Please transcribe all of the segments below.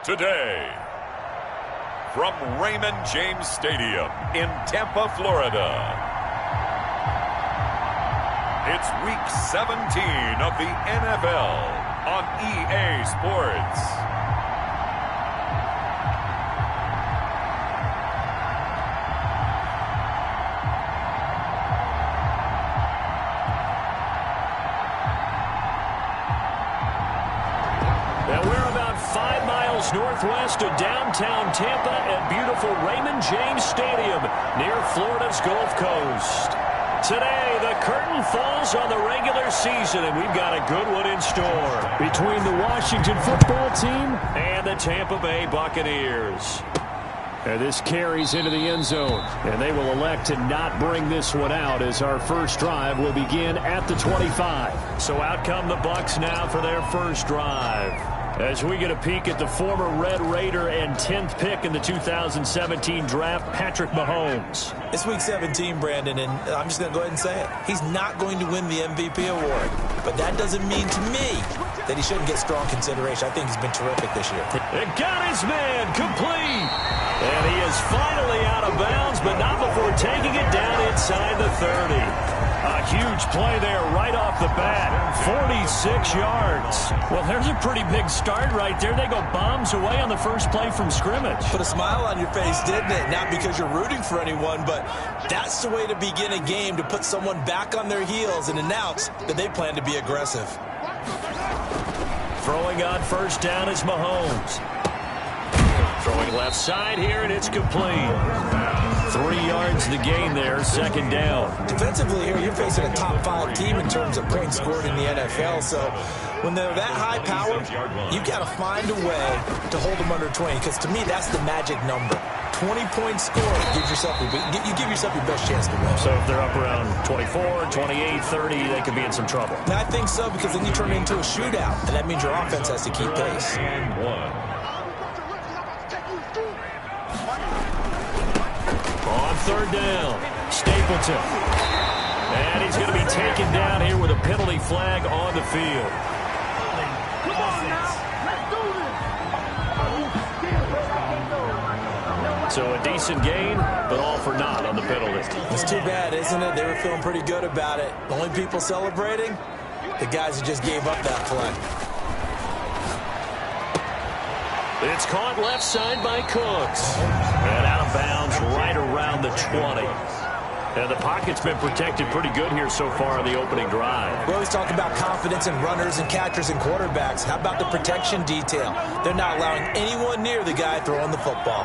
Today, from Raymond James Stadium in Tampa, Florida, it's Week 17 of the NFL on EA Sports. Northwest of downtown Tampa at beautiful Raymond James Stadium near Florida's Gulf Coast. Today, the curtain falls on the regular season, and we've got a good one in store between the Washington football team and the Tampa Bay Buccaneers. And this carries into the end zone, and they will elect to not bring this one out as our first drive will begin at the 25. So out come the Bucs now for their first drive. As we get a peek at the former Red Raider and 10th pick in the 2017 draft, Patrick Mahomes. It's Week 17, Brandon, and I'm just going to go ahead and say it. He's not going to win the MVP award, but that doesn't mean to me that he shouldn't get strong consideration. I think he's been terrific this year. It got his man complete, and he is finally out of bounds, but not before taking it down inside the 30. A huge play there right off the bat. 46 yards. Well, there's a pretty big start right there. They go bombs away on the first play from scrimmage. Put a smile on your face, didn't it? Not because you're rooting for anyone, but that's the way to begin a game, to put someone back on their heels and announce that they plan to be aggressive. Throwing on first down is Mahomes. Throwing left side here, and it's complete. 3 yards the gain there, second down. Defensively here, you're facing a top-5 team in terms of points scored in the NFL, so when they're that high powered, you've got to find a way to hold them under 20, because to me, that's the magic number. 20 points scored, you give yourself your best chance to win. So if they're up around 24, 28, 30, they could be in some trouble. Now, I think so, because then you turn it into a shootout, and that means your offense has to keep pace. And one. On third down, Stapleton. And he's going to be taken down here with a penalty flag on the field. Come on now, let's do this. So a decent gain, but all for naught on the penalty. It's too bad, isn't it? They were feeling pretty good about it. The only people celebrating, the guys who just gave up that play. It's caught left side by Cooks. And out of bounds right around the 20. And the pocket's been protected pretty good here so far on the opening drive. We always talk about confidence in runners and catchers and quarterbacks. How about the protection detail? They're not allowing anyone near the guy throwing the football.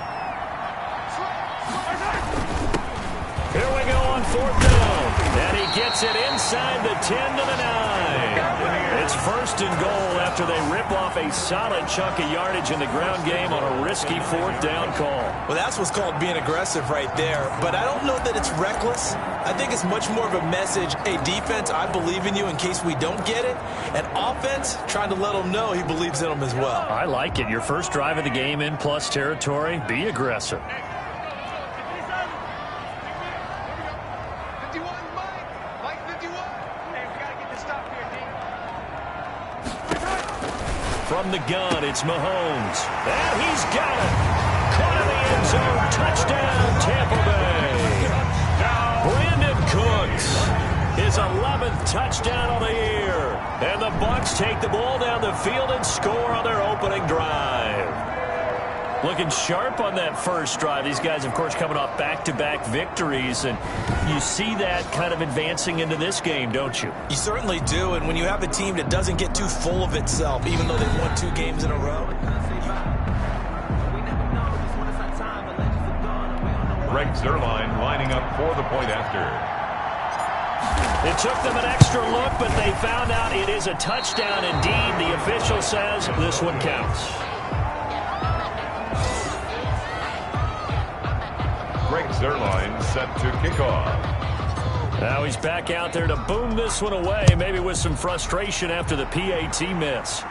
Here we go on fourth down. And he gets it inside the 10 to the 9. It's first and goal after they rip off a solid chunk of yardage in the ground game on a risky fourth down call. Well, that's what's called being aggressive right there. But I don't know that it's reckless. I think it's much more of a message. Hey, defense, I believe in you in case we don't get it. And offense, trying to let them know he believes in them as well. I like it. Your first drive of the game in plus territory. Be aggressive. From the gun, it's Mahomes. And he's got it. Caught in the end zone. Touchdown, Tampa Bay. Brandon Cooks, his 11th touchdown of the year. And the Bucs take the ball down the field and score on their opening drive. Looking sharp on that first drive. These guys, of course, coming off back-to-back victories, and you see that kind of advancing into this game, don't you? You certainly do, and when you have a team that doesn't get too full of itself, even though they've won 2 games in a row. Greg Zuerlein lining up for the point after. It took them an extra look, but they found out it is a touchdown indeed. The official says this one counts. Greg Zuerlein set to kick off. Now he's back out there to boom this one away, maybe with some frustration after the PAT miss.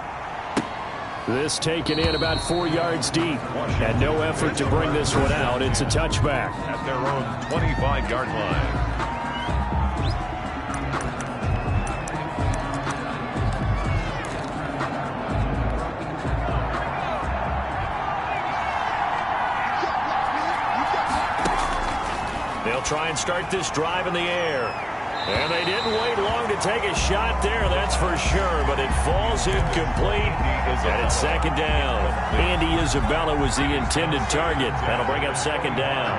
This taken in about 4 yards deep. Had no effort to bring this one out. It's a touchback. At their own 25-yard line. They'll try and start this drive in the air. And they didn't wait long to take a shot there, that's for sure, but it falls incomplete, and it's second down. Andy Isabella was the intended target. That'll bring up second down.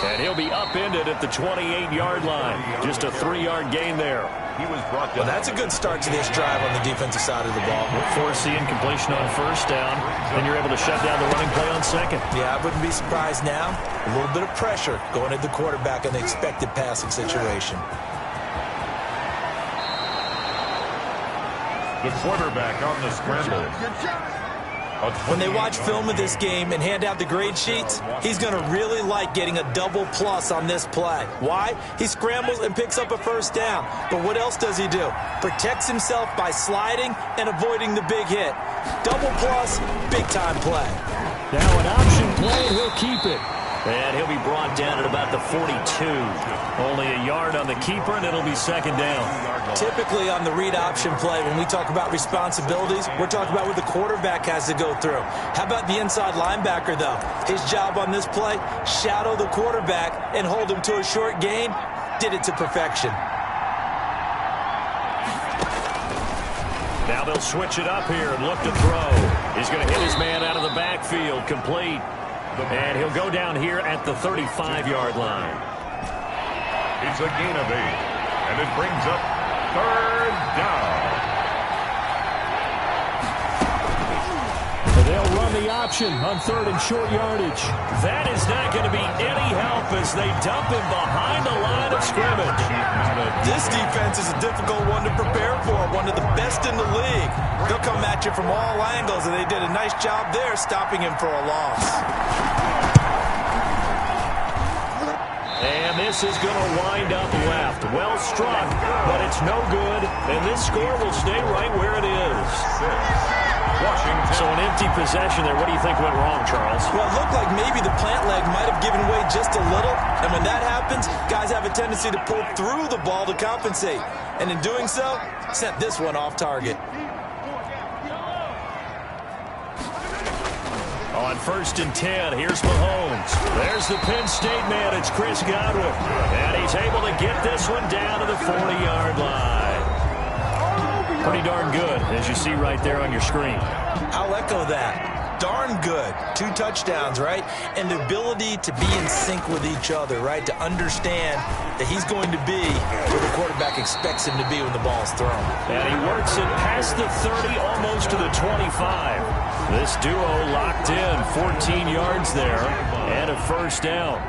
And he'll be upended at the 28-yard line. Just a 3-yard gain there. Well, that's a good start to this drive on the defensive side of the ball. Force the incompletion on first down, and you're able to shut down the running play on second. Yeah, I wouldn't be surprised now. A little bit of pressure going at the quarterback in the expected passing situation. The quarterback on the scramble. When they watch film of this game and hand out the grade sheets, he's going to really like getting a double plus on this play. Why? He scrambles and picks up a first down. But what else does he do? Protects himself by sliding and avoiding the big hit. Double plus, big-time play. Now an option play, and he'll keep it. And he'll be brought down at about the 42. Only a yard on the keeper, and it'll be second down. Typically on the read option play, when we talk about responsibilities, we're talking about what the quarterback has to go through. How about the inside linebacker, though? His job on this play, shadow the quarterback and hold him to a short gain. Did it to perfection. Now they'll switch it up here and look to throw. He's going to hit his man out of the backfield, complete. And he'll go down here at the 35-yard line. It's a gain of 8, and it brings up third down. They'll run the option on third and short yardage. That is not going to be any help as they dump him behind the line of scrimmage. This defense is a difficult one to prepare for, one of the best in the league. They'll come at you from all angles, and they did a nice job there stopping him for a loss. And this is going to wind up left. Well struck, but it's no good, and this score will stay right where it is. Washington. So an empty possession there. What do you think went wrong, Charles? Well, it looked like maybe the plant leg might have given way just a little, and when that happens, guys have a tendency to pull through the ball to compensate, and in doing so, sent this one off target. On first and 10, here's Mahomes. There's the Penn State man. It's Chris Godwin. And he's able to get this one down to the 40-yard line. Pretty darn good, as you see right there on your screen. I'll echo that. Darn good. 2 touchdowns, right? And the ability to be in sync with each other, right? To understand that he's going to be where the quarterback expects him to be when the ball's thrown. And he works it past the 30, almost to the 25. This duo locked in, 14 yards there, and a first down.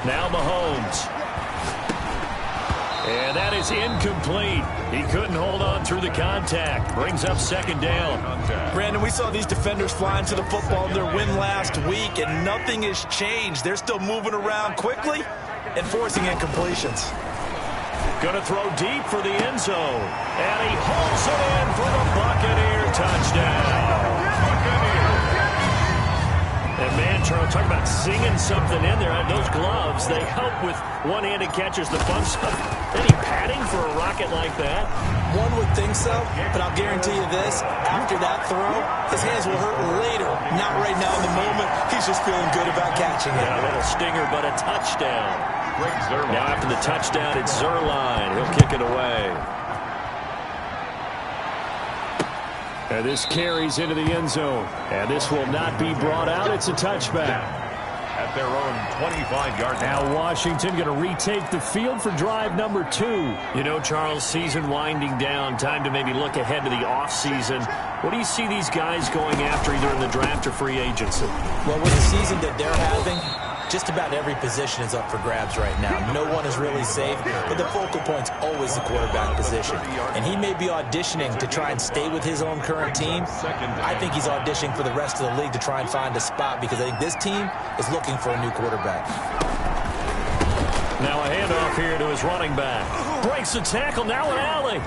Now Mahomes. And that is incomplete. He couldn't hold on through the contact. Brings up second down. Brandon, we saw these defenders flying to the football in their win last week, and nothing has changed. They're still moving around quickly and forcing incompletions. Going to throw deep for the end zone. And he hauls it in for the Buccaneer touchdown. And man, Charles, talk about singing something in there. Those gloves, they help with one-handed catches, the fun stuff. Any padding for a rocket like that? One would think so, but I'll guarantee you this. After that throw, his hands will hurt later. Not right now in the moment. He's just feeling good about catching it. Yeah, a little stinger, but a touchdown. Now after the touchdown, it's Zerline. He'll kick it away. And this carries into the end zone. And this will not be brought out. It's a touchback. At their own 25-yard line. Now Washington going to retake the field for drive number 2. You know, Charles, season winding down. Time to maybe look ahead to the offseason. What do you see these guys going after either in the draft or free agency? Well, with the season that they're having, just about every position is up for grabs right now. No one is really safe, but the focal point's always the quarterback position. And he may be auditioning to try and stay with his own current team. I think he's auditioning for the rest of the league to try and find a spot because I think this team is looking for a new quarterback. Now a handoff here to his running back. Breaks the tackle, now an alley.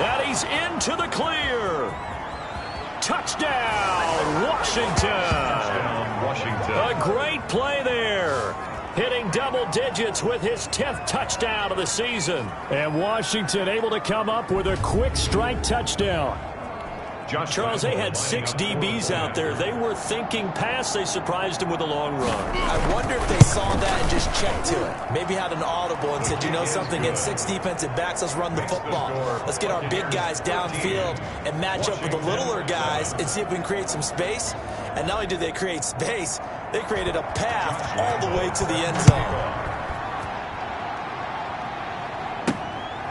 And he's into the clear. Touchdown, Washington. Washington. A great play there. hitting double digits with his 10th touchdown of the season. And Washington able to come up with a quick strike touchdown. Charles, they had 6 DBs out there. They were thinking pass. They surprised him with a long run. I wonder if they saw that and just checked to it. Maybe had an audible and said, you know something, get 6 defensive backs, let's run the football. Let's get our big guys downfield and match up with the littler guys and see if we can create some space. And not only did they create space, they created a path all the way to the end zone.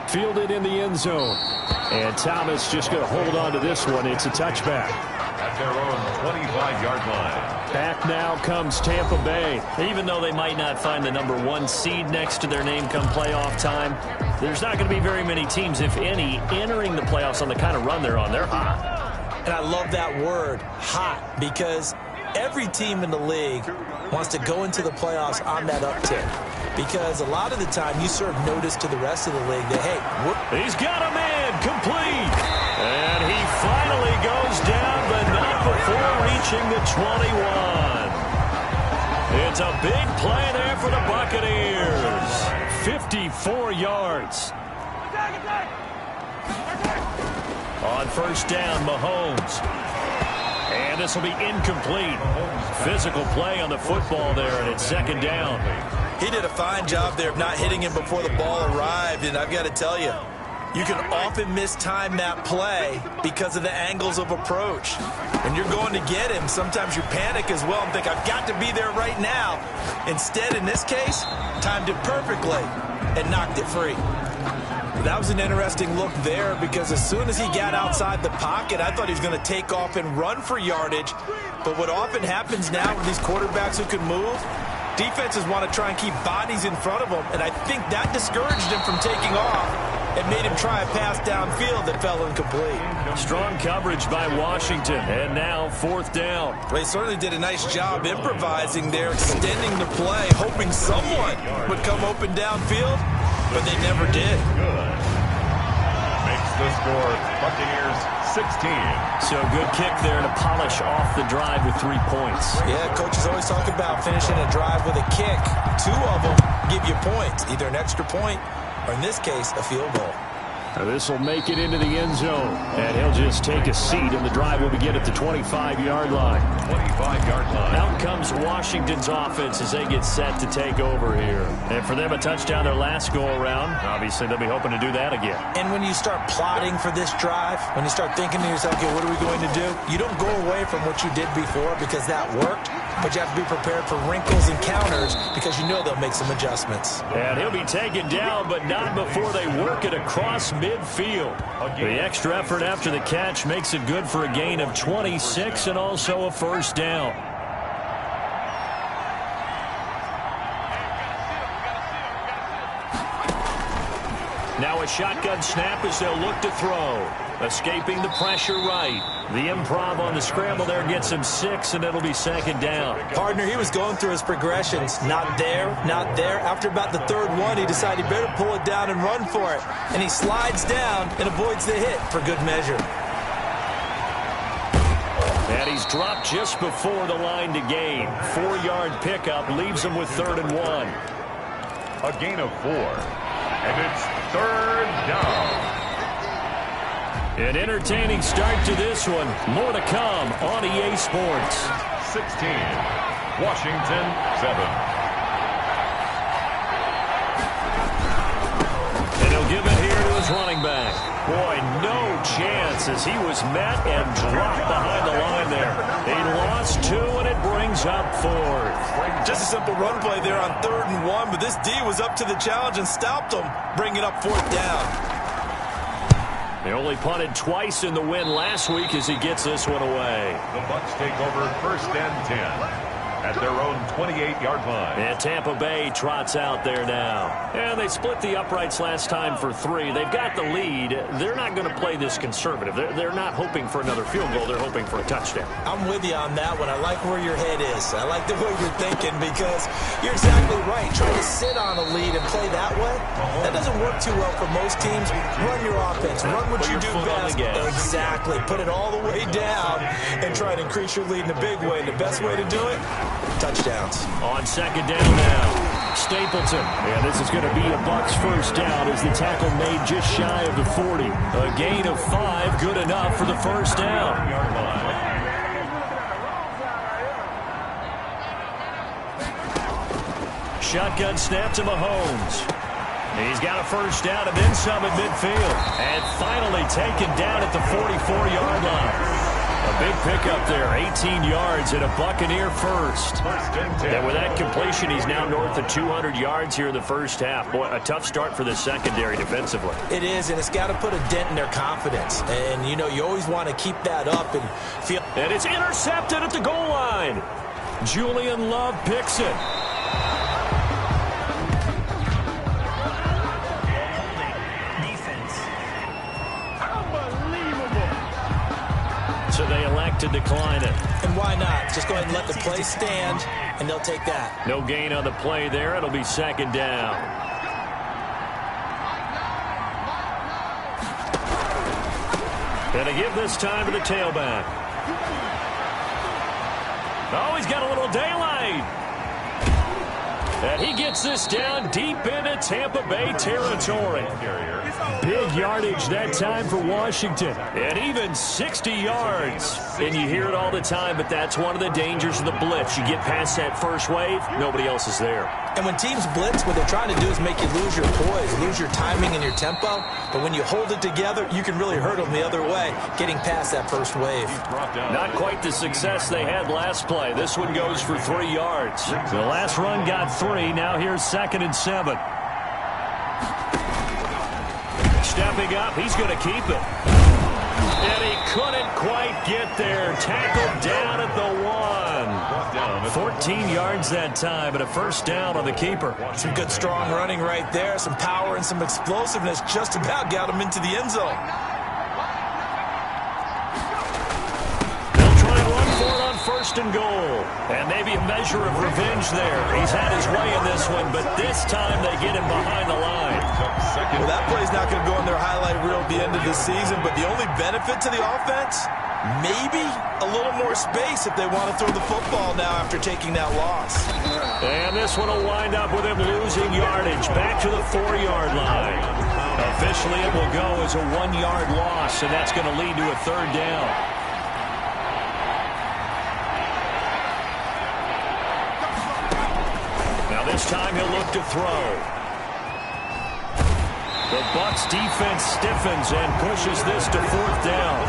Fielded in the end zone. And Thomas just going to hold on to this one. It's a touchback. At their own 25-yard line. Back now comes Tampa Bay. Even though they might not find the #1 seed next to their name come playoff time, there's not going to be very many teams, if any, entering the playoffs on the kind of run they're on. They're hot. And I love that word, hot, because every team in the league wants to go into the playoffs on that uptick. Because a lot of the time you serve notice to the rest of the league that, hey, he's got a man complete. And he finally goes down, but not before reaching the 21. It's a big play there for the Buccaneers. 54 yards. On first down, Mahomes. And this will be incomplete. Physical play on the football there, and it's second down. He did a fine job there of not hitting him before the ball arrived, and I've got to tell you, you can often mistime that play because of the angles of approach. When you're going to get him, sometimes you panic as well and think, I've got to be there right now. Instead, in this case, timed it perfectly and knocked it free. That was an interesting look there because as soon as he got outside the pocket, I thought he was going to take off and run for yardage. But what often happens now with these quarterbacks who can move, defenses want to try and keep bodies in front of them, and I think that discouraged him from taking off and made him try a pass downfield that fell incomplete. Strong coverage by Washington, and now fourth down. Well, he certainly did a nice job improvising there, extending the play, hoping someone would come open downfield, but they never did. Makes the score Buccaneers 16. So good kick there to polish off the drive with 3 points. Yeah, coaches always talk about finishing a drive with a kick. 2 of them give you points, either an extra point or, in this case, a field goal. Now this will make it into the end zone, and he'll just take a seat, and the drive will begin at the 25-yard line. 25-yard line. Out comes Washington's offense as they get set to take over here. And for them, a touchdown their last go-around. Obviously, they'll be hoping to do that again. And when you start plotting for this drive, when you start thinking to yourself, okay, what are we going to do? You don't go away from what you did before because that worked, but you have to be prepared for wrinkles and counters because you know they'll make some adjustments. And he'll be taken down, but not before they work it across midfield. The extra effort after the catch makes it good for a gain of 26 and also a first down. Now a shotgun snap as they'll look to throw. Escaping the pressure right. The improv on the scramble there gets him 6, and it'll be second down. Partner, he was going through his progressions. Not there, not there. After about the third one, he decided he better pull it down and run for it. And he slides down and avoids the hit for good measure. And he's dropped just before the line to gain. 4-yard pickup leaves him with 3rd and 1. A gain of 4. And it's 3rd down. An entertaining start to this one. More to come on EA Sports. 16. Washington 7. And he'll give it here to his running back. Boy, no chance as he was met and dropped behind the line there. He lost 2, and it brings up 4th. Just a simple run play there on 3rd and 1, but this D was up to the challenge and stopped him, bringing up 4th down. They only punted twice in the win last week as he gets this one away. The Bucs take over 1st and 10 at their own 28-yard line. And Tampa Bay trots out there now. And they split the uprights last time for 3. They've got the lead. They're not going to play this conservative. They're not hoping for another field goal. They're hoping for a touchdown. I'm with you on that one. I like where your head is. I like the way you're thinking because you're exactly right. Trying to sit on a lead and play that way, that doesn't work too well for most teams. Run your offense. Run what you do best. Exactly. Put it all the way down and try to increase your lead in a big way. And the best way to do it? Touchdowns. On second down now. Mark Stapleton. And this is going to be a Bucs first down as the tackle made just shy of the 40. A gain of 5, good enough for the first down. Shotgun snap to Mahomes. He's got a first down and then some at midfield. And finally taken down at the 44-yard line. A big pickup there, 18 yards and a Buccaneer first. And with that completion, he's now north of 200 yards here in the first half. Boy, a tough start for the secondary defensively. It is, and it's got to put a dent in their confidence. And, you know, you always want to keep that up and feel... And it's intercepted at the goal line. Julian Love picks it. So they elect to decline it. And why not? Just go ahead and let the play stand, and they'll take that. No gain on the play there. It'll be second down. And they give this time to the tailback. Oh, he's got a little daylight. And he gets this down deep into Tampa Bay territory. Big yardage that time for Washington. And even 60 yards. And you hear it all the time, but that's one of the dangers of the blitz. You get past that first wave, nobody else is there. And when teams blitz, what they're trying to do is make you lose your poise, lose your timing and your tempo. But when you hold it together, you can really hurt them the other way, getting past that first wave. Not quite the success they had last play. This one goes for 3 yards. The last run got 3. Now here's 2nd and 7. Stepping up, he's going to keep it. And he couldn't quite get there. Tackled down at the 1. 14 yards that time, but a first down on the keeper. Some good strong running right there. Some power and some explosiveness just about got him into the end zone. They'll try and run for it on 1st and goal. And maybe a measure of revenge there. He's had his way in this one, but this time they get him behind the line. Well, that play's not going to go in their highlight reel at the end of the season, but the only benefit to the offense, maybe a little more space if they want to throw the football now after taking that loss. And this one will wind up with him losing yardage back to the 4-yard line. Officially, it will go as a 1-yard loss, and that's going to lead to a 3rd down. Now this time he'll look to throw. The Bucs defense stiffens and pushes this to 4th down.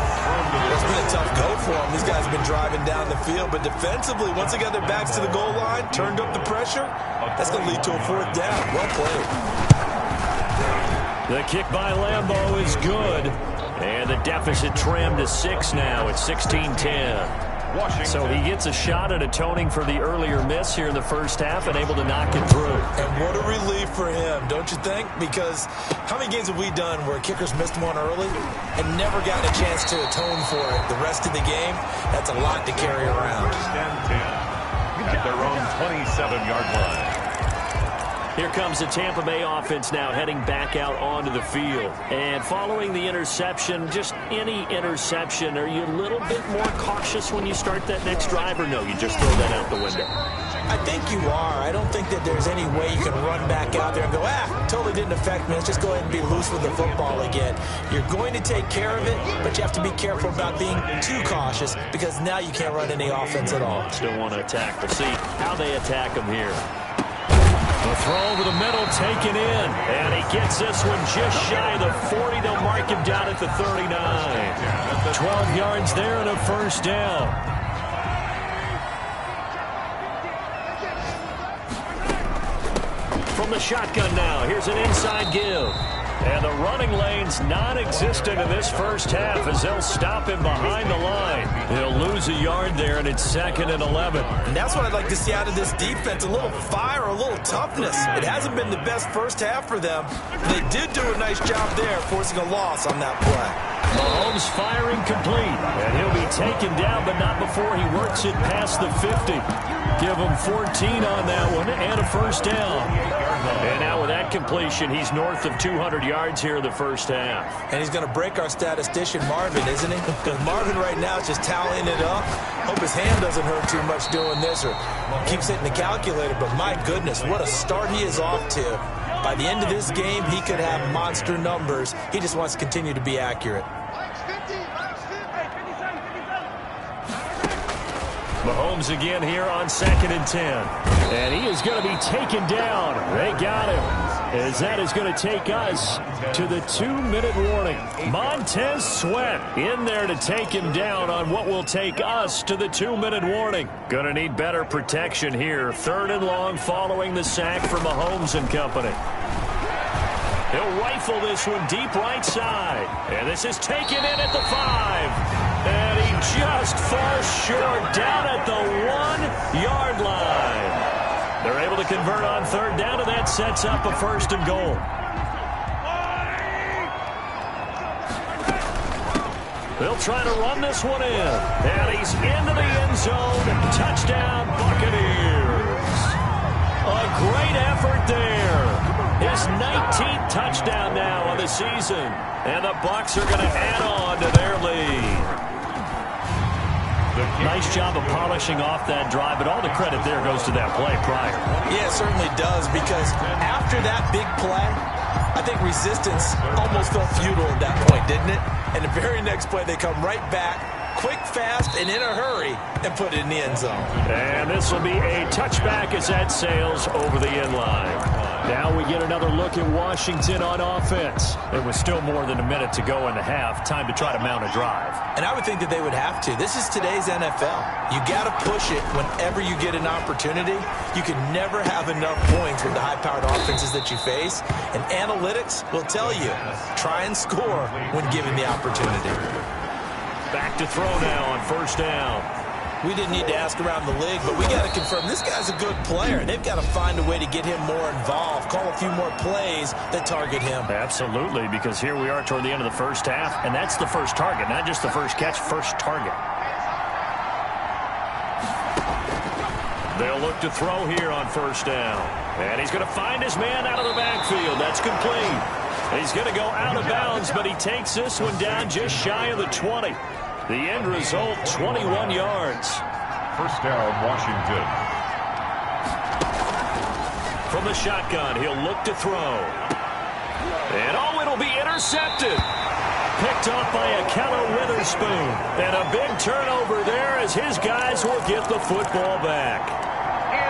It's been a tough go for them. These guys have been driving down the field, but defensively, once they got their backs to the goal line, turned up the pressure, that's going to lead to a 4th down. Well played. The kick by Lambeau is good. And the deficit trimmed to 6 now. It's 16-10. So he gets a shot at atoning for the earlier miss here in the first half and able to knock it through. And what a relief for him, don't you think? Because how many games have we done where kickers missed one early and never gotten a chance to atone for it the rest of the game? That's a lot to carry around. At their own 27-yard line. Here comes the Tampa Bay offense now heading back out onto the field. And following the interception, just any interception, are you a little bit more cautious when you start that next drive, or no, you just throw that out the window? I think you are. I don't think that there's any way you can run back out there and go, totally didn't affect me. Let's just go ahead and be loose with the football again. You're going to take care of it, but you have to be careful about being too cautious because now you can't run any offense at all. Still want to attack. We'll see how they attack them here. The throw over the middle taken in, and he gets this one just shy of the 40. They'll mark him down at the 39. 12 yards there and a first down. From the shotgun now, here's an inside give. And the running lane's non-existent in this first half as they'll stop him behind the line. He'll lose a yard there, and it's 2nd and 11. And that's what I'd like to see out of this defense, a little fire, a little toughness. It hasn't been the best first half for them. They did do a nice job there, forcing a loss on that play. Mahomes firing complete. And he'll be taken down, but not before he works it past the 50. Give him 14 on that one and a first down. And now with that completion, he's north of 200 yards here in the first half. And he's going to break our statistician Marvin, isn't he? Because Marvin right now is just tallying it up. Hope his hand doesn't hurt too much doing this or keeps hitting the calculator. But my goodness, what a start he is off to. By the end of this game, he could have monster numbers. He just wants to continue to be accurate. Mahomes again here on 2nd and 10. And he is going to be taken down. They got him. As that is going to take us to the 2-minute warning. Montez Sweat in there to take him down on what will take us to the 2-minute warning. Going to need better protection here. 3rd and long following the sack for Mahomes and company. He'll rifle this one deep right side. And this is taken in at the 5. And he just falls short down at the 1-yard line. They're able to convert on 3rd down, and that sets up a 1st and goal. They'll try to run this one in. And he's into the end zone. Touchdown, Buccaneers. A great effort there. His 19th touchdown now on the season. And the Bucs are going to add on to their lead. Nice job of polishing off that drive, but all the credit there goes to that play prior. Yeah, it certainly does, because after that big play, I think resistance almost felt futile at that point, didn't it? And the very next play, they come right back, quick, fast, and in a hurry, and put it in the end zone. And this will be a touchback as that sails over the end line. Now we get another look at Washington on offense. There was still more than a minute to go in the half. Time to try to mount a drive. And I would think that they would have to. This is today's NFL. You got to push it whenever you get an opportunity. You can never have enough points with the high-powered offenses that you face. And analytics will tell you, try and score when given the opportunity. Back to throw now on 1st down. We didn't need to ask around the league, but we got to confirm this guy's a good player. They've got to find a way to get him more involved, call a few more plays that target him. Absolutely, because here we are toward the end of the first half, and that's the first target, not just the first catch, first target. They'll look to throw here on 1st down. And he's going to find his man out of the backfield. That's complete. He's going to go out of bounds, but he takes this one down just shy of the 20. The end result, 21 yards. 1st down, Washington. From the shotgun, he'll look to throw. And it'll be intercepted. Picked off by Akello Witherspoon. And a big turnover there as his guys will get the football back.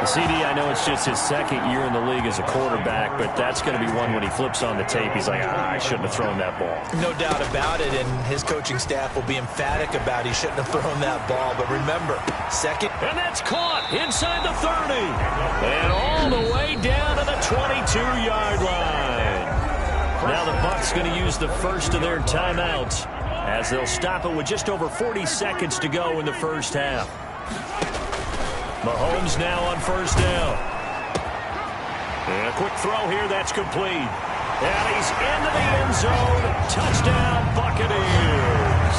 CD, I know it's just his 2nd year in the league as a quarterback, but that's going to be one when he flips on the tape. He's like, I shouldn't have thrown that ball. No doubt about it, and his coaching staff will be emphatic about he shouldn't have thrown that ball. But remember, 2nd. And that's caught inside the 30. And all the way down to the 22-yard line. Now the Bucs going to use the first of their timeouts as they'll stop it with just over 40 seconds to go in the first half. Mahomes now on 1st down. And a quick throw here, that's complete. And he's into the end zone. Touchdown, Buccaneers.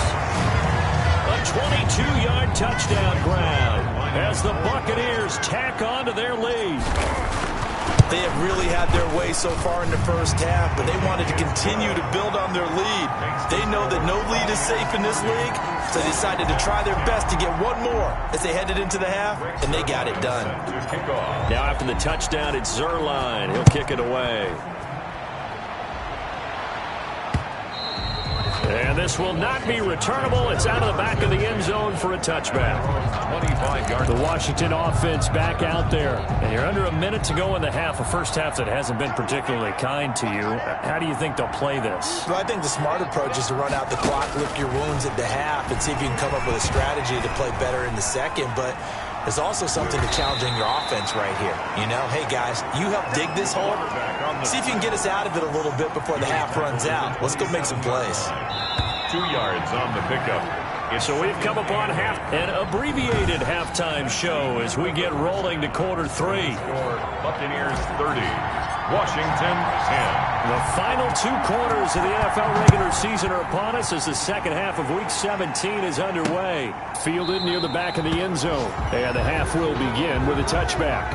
A 22-yard touchdown grab as the Buccaneers tack on to their lead. They have really had their way so far in the first half, but they wanted to continue to build on their lead. They know that no lead is safe in this league, so they decided to try their best to get one more as they headed into the half, and they got it done. Now after the touchdown, it's Zerline. He'll kick it away. And this will not be returnable. It's out of the back of the end zone for a touchback. 25 yards. The Washington offense back out there. And you're under a minute to go in the half. A first half that hasn't been particularly kind to you. How do you think they'll play this? Well, I think the smart approach is to run out the clock, lick your wounds at the half, and see if you can come up with a strategy to play better in the second. But there's also something to challenging your offense right here. You know, hey, guys, you help dig this hole. See if you can get us out of it a little bit before the half runs out. Let's go make some plays. 2 yards on the pickup. So we've come upon an abbreviated halftime show as we get rolling to quarter 3. For Buccaneers 30, Washington 10. The final 2 quarters of the NFL regular season are upon us as the second half of Week 17 is underway. Fielded near the back of the end zone. And the half will begin with a touchback.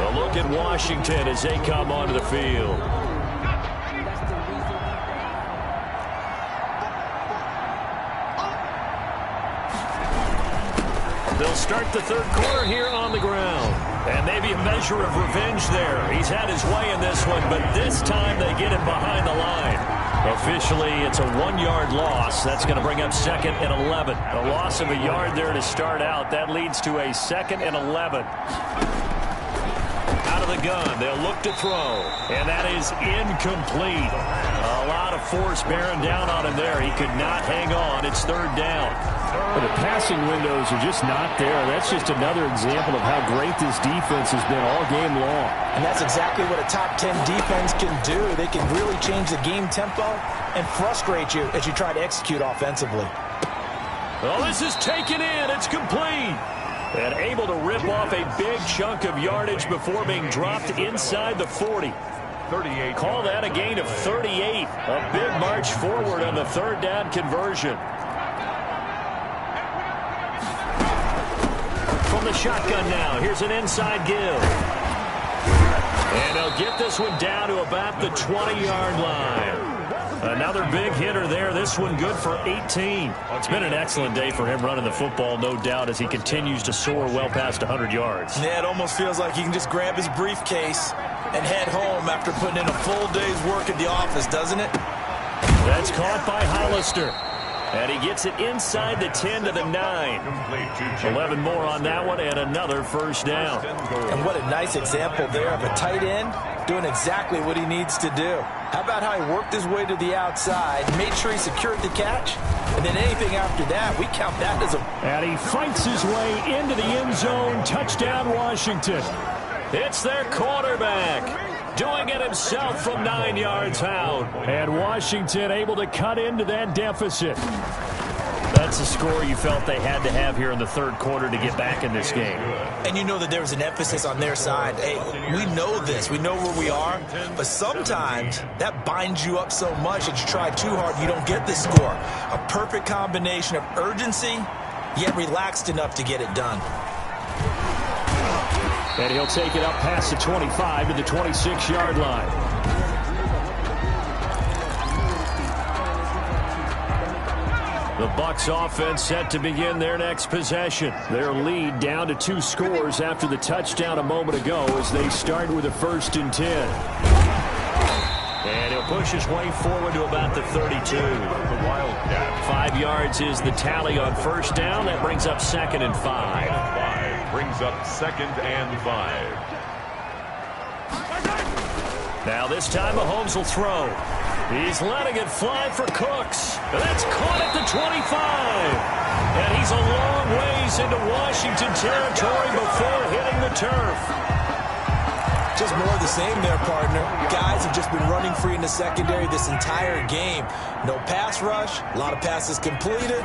A look at Washington as they come onto the field. They'll start the third quarter here on the ground. And maybe a measure of revenge there. He's had his way in this one, but this time they get him behind the line. Officially, it's a 1-yard loss. That's going to bring up 2nd and 11. A loss of a yard there to start out. That leads to a 2nd and 11. Out of the gun, they'll look to throw. And that is incomplete. A lot of force bearing down on him there. He could not hang on. It's 3rd down. But the passing windows are just not there. That's just another example of how great this defense has been all game long. And that's exactly what a top 10 defense can do. They can really change the game tempo and frustrate you as you try to execute offensively. Oh, this is taken in. It's complete. And able to rip off a big chunk of yardage before being dropped inside the 40. 38. Call that a gain of 38. A big march forward on the 3rd down conversion. From the shotgun now, here's an inside give. And they'll get this one down to about the 20-yard line. Another big hitter there. This one good for 18. It's been an excellent day for him running the football, no doubt, as he continues to soar well past 100 yards. Yeah, it almost feels like he can just grab his briefcase and head home after putting in a full day's work at the office, doesn't it? That's caught by Hollister. And he gets it inside the 10 to the 9. 11 more on that one and another 1st down. And what a nice example there of a tight end doing exactly what he needs to do. How about how he worked his way to the outside, made sure he secured the catch, and then anything after that, we count that as a... And he fights his way into the end zone. Touchdown, Washington. It's their quarterback. Doing it himself from 9 yards out. And Washington able to cut into that deficit. That's a score you felt they had to have here in the 3rd quarter to get back in this game. And you know that there was an emphasis on their side. Hey, we know this. We know where we are. But sometimes that binds you up so much that you try too hard, you don't get the score. A perfect combination of urgency, yet relaxed enough to get it done. And he'll take it up past the 25 to the 26-yard line. The Bucs offense set to begin their next possession. Their lead down to 2 scores after the touchdown a moment ago as they start with a 1st and 10. And he'll push his way forward to about the 32. The Wildcat. 5 yards is the tally on 1st down. That brings up 2nd and 5. Brings up 2nd and 5. Now this time Mahomes will throw. He's letting it fly for Cooks. And that's caught at the 25. And he's a long ways into Washington territory before hitting the turf. Just more of the same there, partner. Guys have just been running free in the secondary this entire game. No pass rush, a lot of passes completed.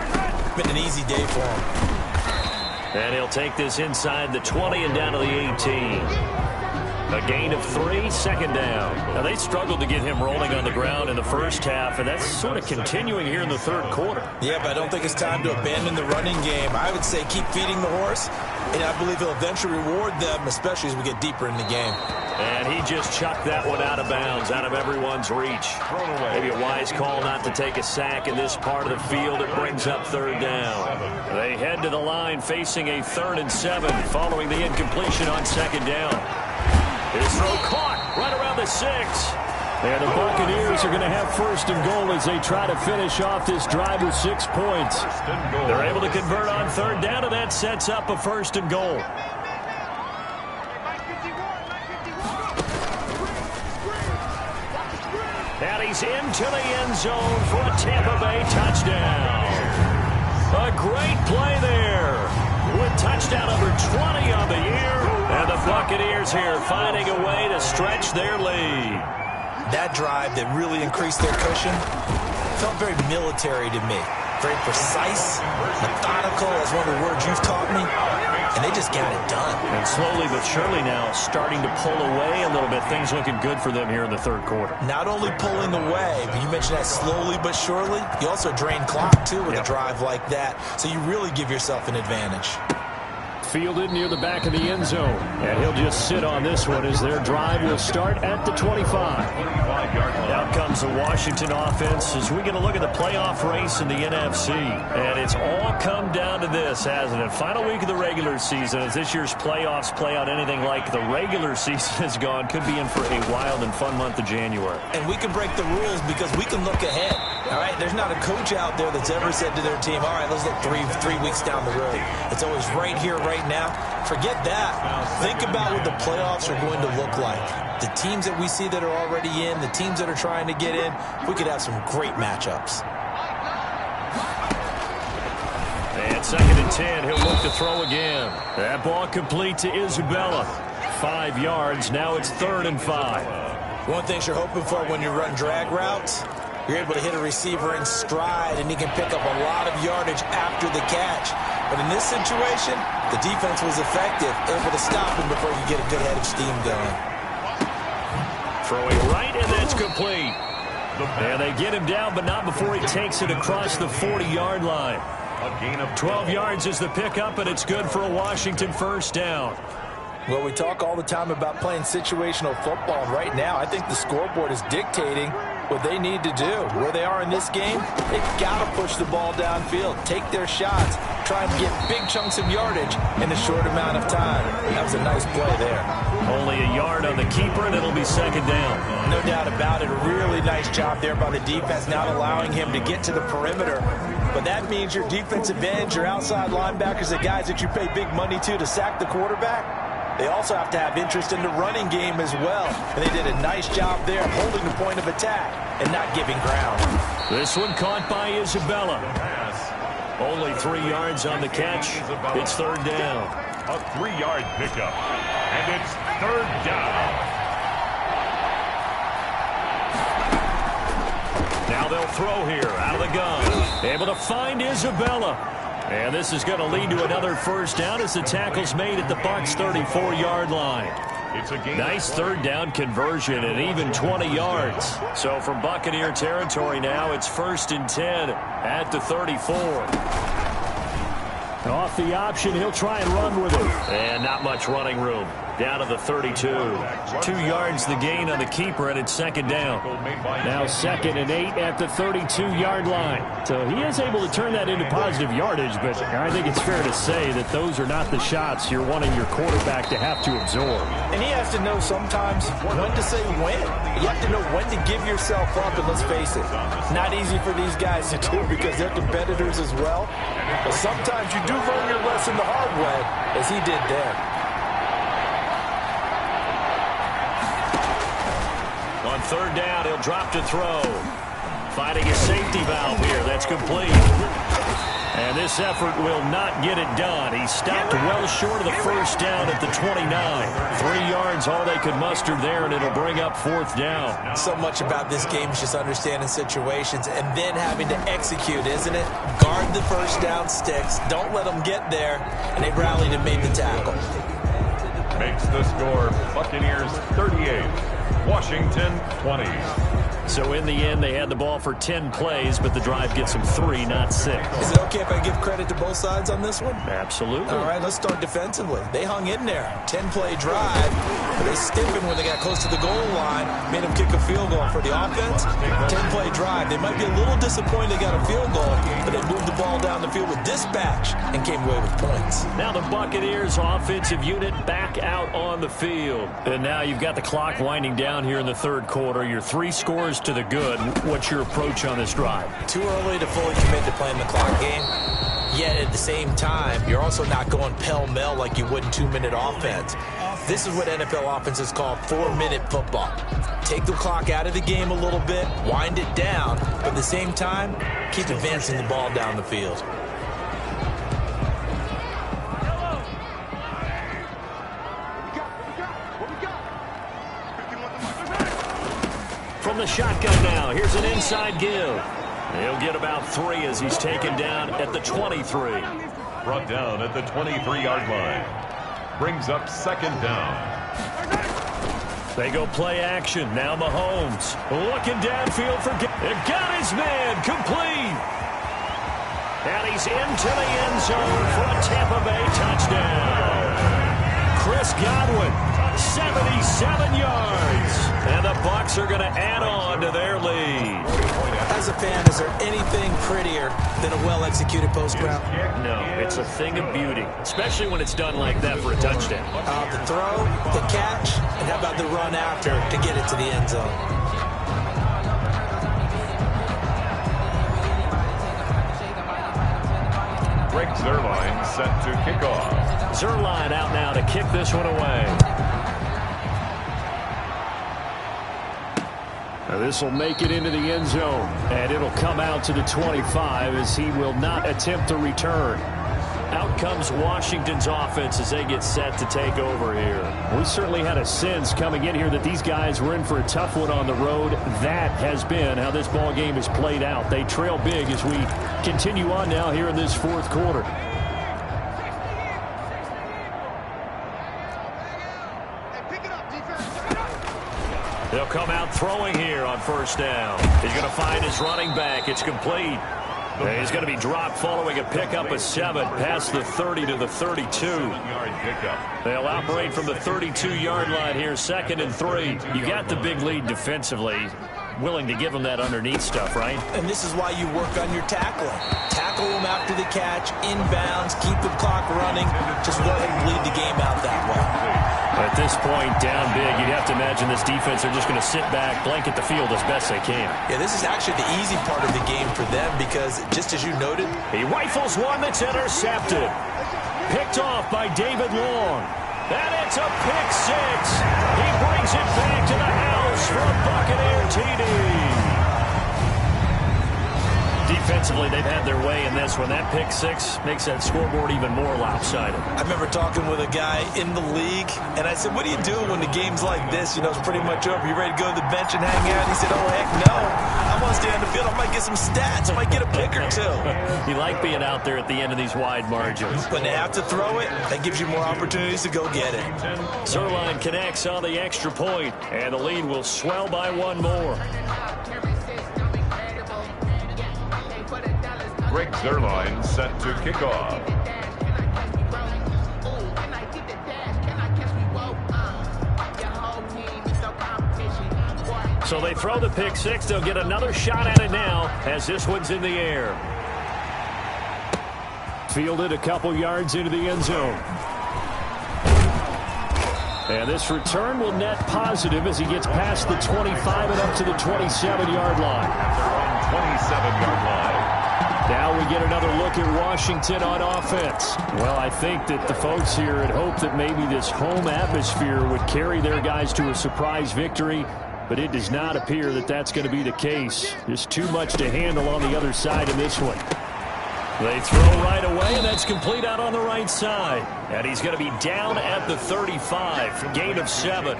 Been an easy day for him. And he'll take this inside the 20 and down to the 18. A gain of 3, 2nd down. Now, they struggled to get him rolling on the ground in the 1st half, and that's sort of continuing here in the 3rd quarter. Yeah, but I don't think it's time to abandon the running game. I would say keep feeding the horse, and I believe he'll eventually reward them, especially as we get deeper in the game. And he just chucked that one out of bounds, out of everyone's reach. Maybe a wise call not to take a sack in this part of the field. It brings up 3rd down. They head to the line facing a 3rd and 7 following the incompletion on 2nd down. His throw caught right around the 6. And the Buccaneers are going to have 1st and goal as they try to finish off this drive with 6 points. They're able to convert on 3rd down, and that sets up a 1st and goal. And he's into the end zone for a Tampa Bay touchdown. A great play there with touchdown number 20 on the year. And the Buccaneers here finding a way to stretch their lead. That drive that really increased their cushion felt very military to me. Very precise, methodical, as one of the words you've taught me. and they just got it done. And slowly but surely now starting to pull away a little bit. Things looking good for them here in the third quarter. Not only pulling away, but you mentioned that slowly but surely. You also drain clock, too, with a drive like that. So you really give yourself an advantage. Fielded near the back of the end zone. And he'll just sit on this one as their drive will start at the 25. Out comes the Washington offense as we get a look at the playoff race in the NFC. And it's all come down to this, hasn't it? Final week of the regular season. As this year's playoffs play out anything like the regular season has gone, could be in for a wild and fun month of January. And we can break the rules because we can look ahead. All right, there's not a coach out there that's ever said to their team, all right, let's look three weeks down the road. It's always right here, right now. Forget that. Think about what the playoffs are going to look like. The teams that we see that are already in, the teams that are trying to get in, we could have some great matchups. And 2nd and 10, he'll look to throw again. That ball complete to Isabella. 5 yards, now it's 3rd and 5. One thing you're hoping for when you run drag routes, you're able to hit a receiver in stride, and he can pick up a lot of yardage after the catch. But in this situation, the defense was effective, able to stop him before you get a good head of steam going. Throwing right, and that's complete. And they get him down, but not before he takes it across the 40-yard line. A gain of 12 yards is the pickup, and it's good for a Washington first down. Well, we talk all the time about playing situational football, and right now I think the scoreboard is dictating what they need to do. Where they are in this game, they've got to push the ball downfield, take their shots, try and get big chunks of yardage in a short amount of time. That was a nice play there. Only a yard on the keeper, and it'll be 2nd down. No doubt about it. A really nice job there by the defense, not allowing him to get to the perimeter. But that means your defensive ends, your outside linebackers, the guys that you pay big money to sack the quarterback, they also have to have interest in the running game as well. And they did a nice job there holding the point of attack and not giving ground. This one caught by Isabella. Only 3 yards on the catch. It's 3rd down. a 3-yard pickup. And it's 3rd down. Now they'll throw here out of the gun. Able to find Isabella. And this is going to lead to another first down as the tackle's made at the Bucs' 34-yard line. It's a nice 3rd down conversion and even 20 yards. So from Buccaneer territory now, it's 1st and 10 at the 34. Off the option, he'll try and run with it. And not much running room. Down to the 32. 2 yards the gain on the keeper, and it's 2nd down. Now 2nd and 8 at the 32-yard line. So he is able to turn that into positive yardage, but I think it's fair to say that those are not the shots you're wanting your quarterback to have to absorb. And he has to know sometimes when to say when. You have to know when to give yourself up, and let's face it, not easy for these guys to do because they're competitors as well. But sometimes you do learn your lesson the hard way, as he did there. On 3rd down, he'll drop to throw. Finding a safety valve here. That's complete. And this effort will not get it done. He stopped well short of the first down at the 29. 3 yards, all they could muster there, and it'll bring up 4th down. So much about this game is just understanding situations and then having to execute, isn't it? Guard the first down sticks. Don't let them get there. And they rallied and made the tackle. Makes the score Buccaneers 38. Washington 20. So in the end, they had the ball for 10 plays, but the drive gets them 3, not 6. Is it okay if I give credit to both sides on this one? Absolutely. All right, let's start defensively. They hung in there. 10-play drive, but they stiffened when they got close to the goal line, made them kick a field goal. For the offense, 10-play drive. They might be a little disappointed they got a field goal, but they moved the ball down the field with dispatch and came away with points. Now the Buccaneers offensive unit back out on the field. And now you've got the clock winding down here in the 3rd quarter. Your 3 scores to the good. What's your approach on this drive? Too early to fully commit to playing the clock game. Yet at the same time, you're also not going pell-mell like you would in 2-minute offense. This is what NFL offenses call 4-minute football. Take the clock out of the game a little bit, wind it down, but at the same time, keep advancing the ball down the field. From the shotgun now, here's an inside give. He'll get about 3 as he's taken down at the 23. Brought down at the 23-yard line. Brings up second down. They go play action. Now Mahomes looking downfield for... Got his man complete. And he's into the end zone for a Tampa Bay touchdown. Chris Godwin, 77 yards. And the Bucs are going to add on to their lead. As a fan, is there anything prettier than a well-executed post route? No, it's a thing of beauty, especially when it's done like that for a touchdown. The throw, the catch, and how about the run after to get it to the end zone? Greg Zuerlein set to kick off. Zuerlein out now to kick this one away. This will make it into the end zone, and it'll come out to the 25 as he will not attempt to return. Out comes Washington's offense as they get set to take over here. We certainly had a sense coming in here that these guys were in for a tough one on the road. That has been how this ball game has played out. They trail big as we continue on now here in this fourth quarter. They'll come out throwing here on first down. He's going to find his running back. It's complete. He's going to be dropped following a pickup of 7 past the 30 to the 32. They'll operate from the 32-yard line here, 2nd and 3. You got the big lead defensively. Willing to give them that underneath stuff, right? And this is why you work on your tackling. Tackle them after the catch, inbounds, keep the clock running. Just let them bleed the game out that way. At this point, down big, you'd have to imagine this defense are just going to sit back, blanket the field as best they can. Yeah, this is actually the easy part of the game for them because, just as you noted, he rifles one that's intercepted. Picked off by David Long. And it's a pick 6. He brings it back to the house for a Buccaneer TD. Defensively, they've had their way in this one. That pick 6 makes that scoreboard even more lopsided. I remember talking with a guy in the league, and I said, what do you do when the game's like this? You know, it's pretty much over. You ready to go to the bench and hang out? He said, oh, heck no. I want to stay on the field. I might get some stats. I might get a pick or two. You like being out there at the end of these wide margins. When they have to throw it, that gives you more opportunities to go get it. Zuerlein connects on the extra point, and the lead will swell by one more. Greg Zuerlein set to kick off. So they throw the pick 6. They'll get another shot at it now as this one's in the air. Fielded a couple yards into the end zone. And this return will net positive as he gets past the 25 and up to the 27-yard line. After on 27-yard line. Now we get another look at Washington on offense. Well, I think that the folks here had hoped that maybe this home atmosphere would carry their guys to a surprise victory, but it does not appear that that's going to be the case. Just too much to handle on the other side in this one. They throw right away, and that's complete out on the right side. And he's going to be down at the 35. Gain of 7.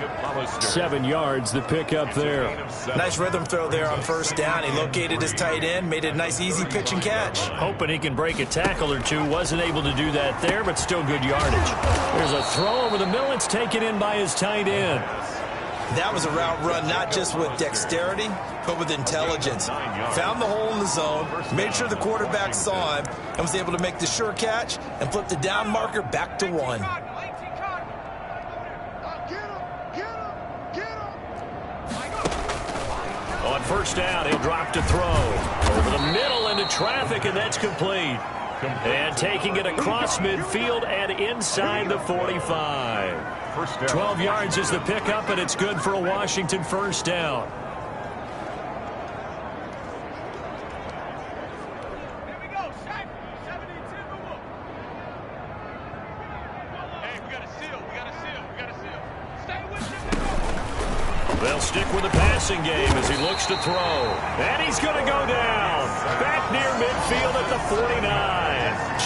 7 yards, the pickup there. Nice rhythm throw there on first down. He located his tight end, made it a nice, easy pitch and catch. Hoping he can break a tackle or two. Wasn't able to do that there, but still good yardage. There's a throw over the middle. It's taken in by his tight end. That was a route run not just with dexterity, but with intelligence. Found the hole in the zone, made sure the quarterback saw him, and was able to make the sure catch and flip the down marker back to 1. On first down, he'll drop to throw. Over the middle into traffic, and that's complete. And taking it across midfield and inside the 45. 12 yards is the pickup, and it's good for a Washington first down. Here we go, Shaq. 72. Hey, we got a seal. We got a seal. We got a seal. Stay with him. They'll stick with the passing game as he looks to throw. And he's going to go down. Back near midfield at the 49.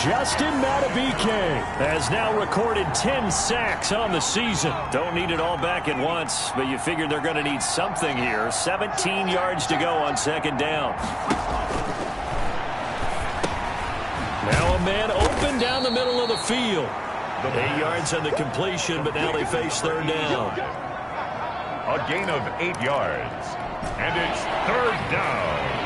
Justin Madubuike has now recorded 10 sacks on the season. Don't need it all back at once, but you figure they're going to need something here. 17 yards to go on second down. Now a man open open down the middle of the field. 8 yards on the completion, but now they face third down. A gain of 8 yards. And it's third down.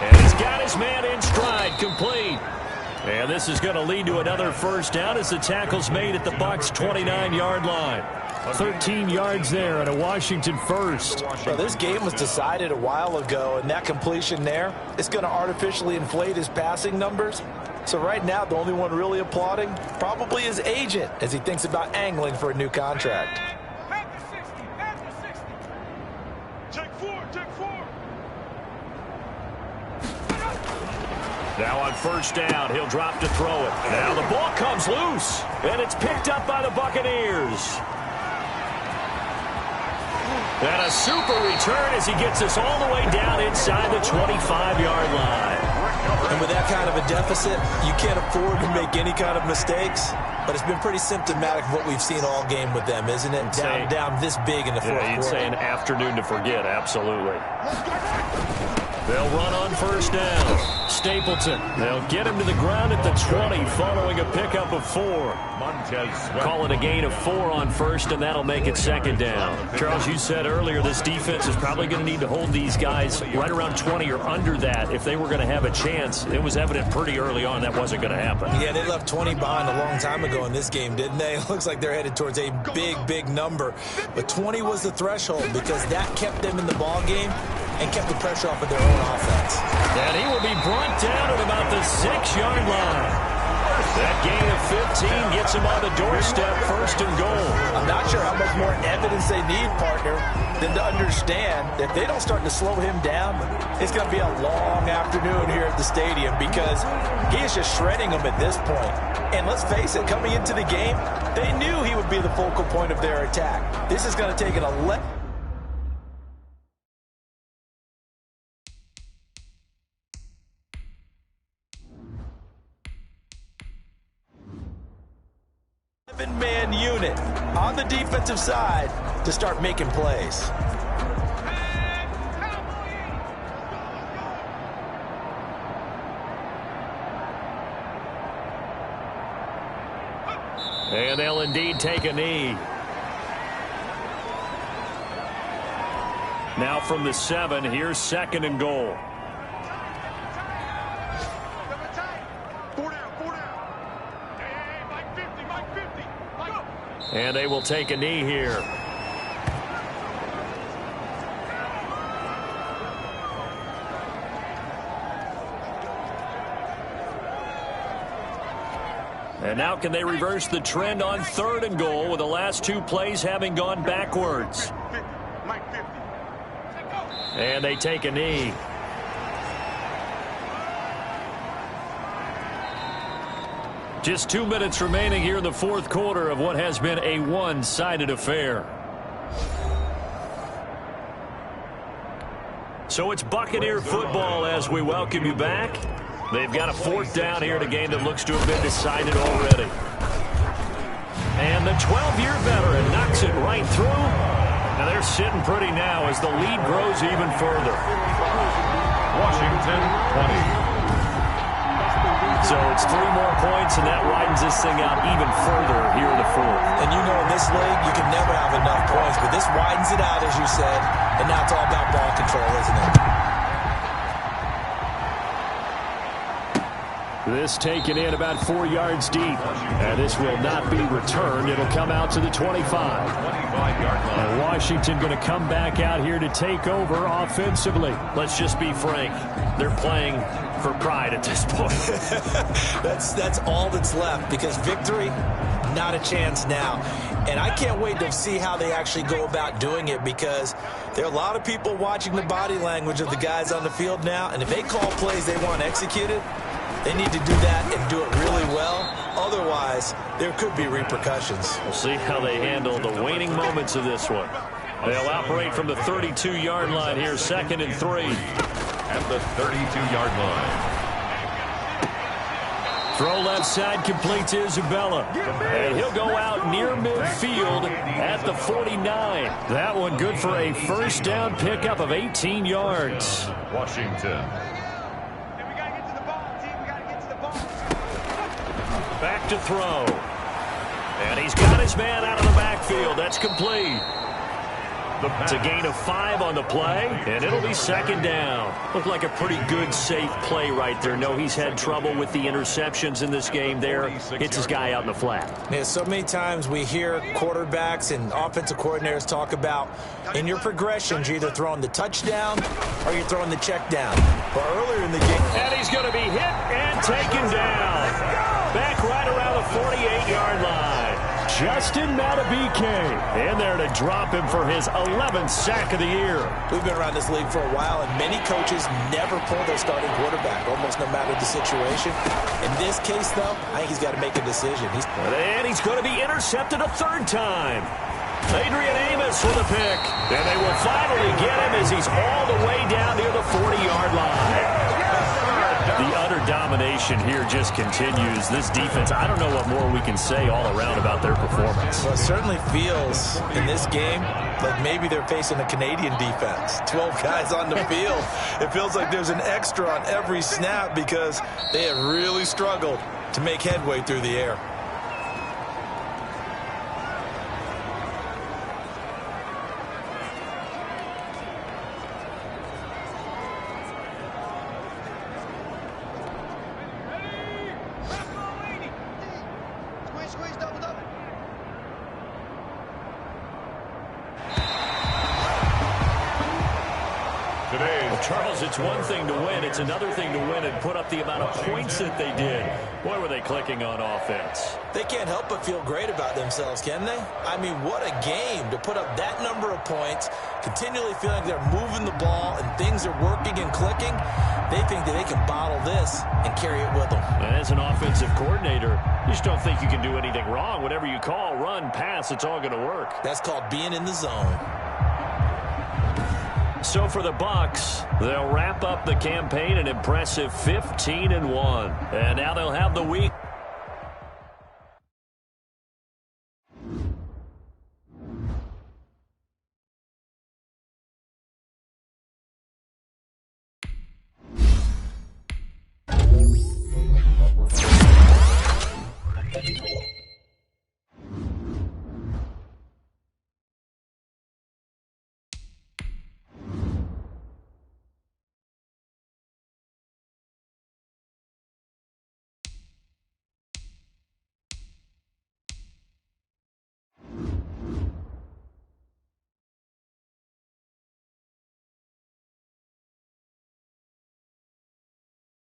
And he's got his man in stride, complete. And this is going to lead to another first down as the tackle's made at the Bucs' 29-yard line. 13 yards there and a Washington first. Well, this game was decided a while ago, and that completion there is going to artificially inflate his passing numbers. So right now, the only one really applauding probably his agent as he thinks about angling for a new contract. Now on first down, he'll drop to throw it. Now the ball comes loose, and it's picked up by the Buccaneers. And a super return as he gets us all the way down inside the 25-yard line. And with that kind of a deficit, you can't afford to make any kind of mistakes. But it's been pretty symptomatic of what we've seen all game with them, isn't it? Down this big in the fourth quarter. You'd say an afternoon to forget, absolutely. They'll run on first down. Stapleton. They'll get him to the ground at the 20 following a pickup of 4. Call it a gain of 4 on first, and that'll make it second down. Charles, you said earlier this defense is probably going to need to hold these guys right around 20 or under that if they were going to have a chance. It was evident pretty early on that wasn't going to happen. Yeah, they left 20 behind a long time ago in this game, didn't they? It looks like they're headed towards a big number. But 20 was the threshold because that kept them in the ball game and kept the pressure off of their own offense. And he will be brought down at about the 6-yard line. That gain of 15 gets him on the doorstep, first and goal. I'm not sure how much more evidence they need, partner, than to understand that if they don't start to slow him down, it's going to be a long afternoon here at the stadium because he is just shredding them at this point. And let's face it, coming into the game, they knew he would be the focal point of their attack. This is going to take an 11 man unit on the defensive side to start making plays. And they'll indeed take a knee. Now from the 7, here's second and goal. And they will take a knee here. And now can they reverse the trend on third and goal with the last 2 plays having gone backwards? And they take a knee. Just 2 minutes remaining here in the fourth quarter of what has been a one-sided affair. So it's Buccaneer football as we welcome you back. They've got a fourth down here in a game that looks to have been decided already. And the 12-year veteran knocks it right through. Now they're sitting pretty now as the lead grows even further. Washington 20. So it's 3 more points, and that widens this thing out even further here in the fourth. And you know in this league, you can never have enough points, but this widens it out, as you said, and now it's all about ball control, isn't it? This taken in about 4 yards deep. And this will not be returned. It'll come out to the 25. And Washington going to come back out here to take over offensively. Let's just be frank. They're playing for pride at this point. That's all that's left because victory, not a chance now. And I can't wait to see how they actually go about doing it because there are a lot of people watching the body language of the guys on the field now. And if they call plays they want executed, they need to do that and do it really well. Otherwise, there could be repercussions. We'll see how they handle the waning moments of this one. They'll operate from the 32-yard line here, second and 3. At the 32-yard line. Throw left side, complete to Isabella. And he'll go out near midfield at the 49. That one good for a first down pickup of 18 yards. Washington. Hey, we got to get to the ball, team. We got to get to the ball. Back to throw. And he's got his man out of the backfield. That's complete. It's a gain of 5 on the play, and it'll be second down. Looked like a pretty good, safe play right there. No, he's had trouble with the interceptions in this game there. Hits his guy out in the flat. Yeah, so many times we hear quarterbacks and offensive coordinators talk about in your progressions, you're either throwing the touchdown or you're throwing the check down. But earlier in the game... And he's going to be hit and taken down. Back right around the 48-yard line. Justin Madubuike in there to drop him for his 11th sack of the year. We've been around this league for a while, and many coaches never pull their starting quarterback, almost no matter the situation. In this case, though, I think he's got to make a decision. And he's going to be intercepted a third time. Adrian Amos with a pick. And they will finally get him as he's all the way down near the 40-yard line. The utter domination here just continues. This defense, I don't know what more we can say all around about their performance. Well, it certainly feels in this game like maybe they're facing a Canadian defense. 12 guys on the field. It feels like there's an extra on every snap because they have really struggled to make headway through the air. Charles, it's one thing to win. It's another thing to win and put up the amount of points that they did. Boy, were they clicking on offense. They can't help but feel great about themselves, can they? I mean, what a game to put up that number of points, continually feeling they're moving the ball and things are working and clicking. They think that they can bottle this and carry it with them. And as an offensive coordinator, you just don't think you can do anything wrong. Whatever you call, run, pass, it's all going to work. That's called being in the zone. So for the Bucs, they'll wrap up the campaign an impressive 15-1. And now they'll have the week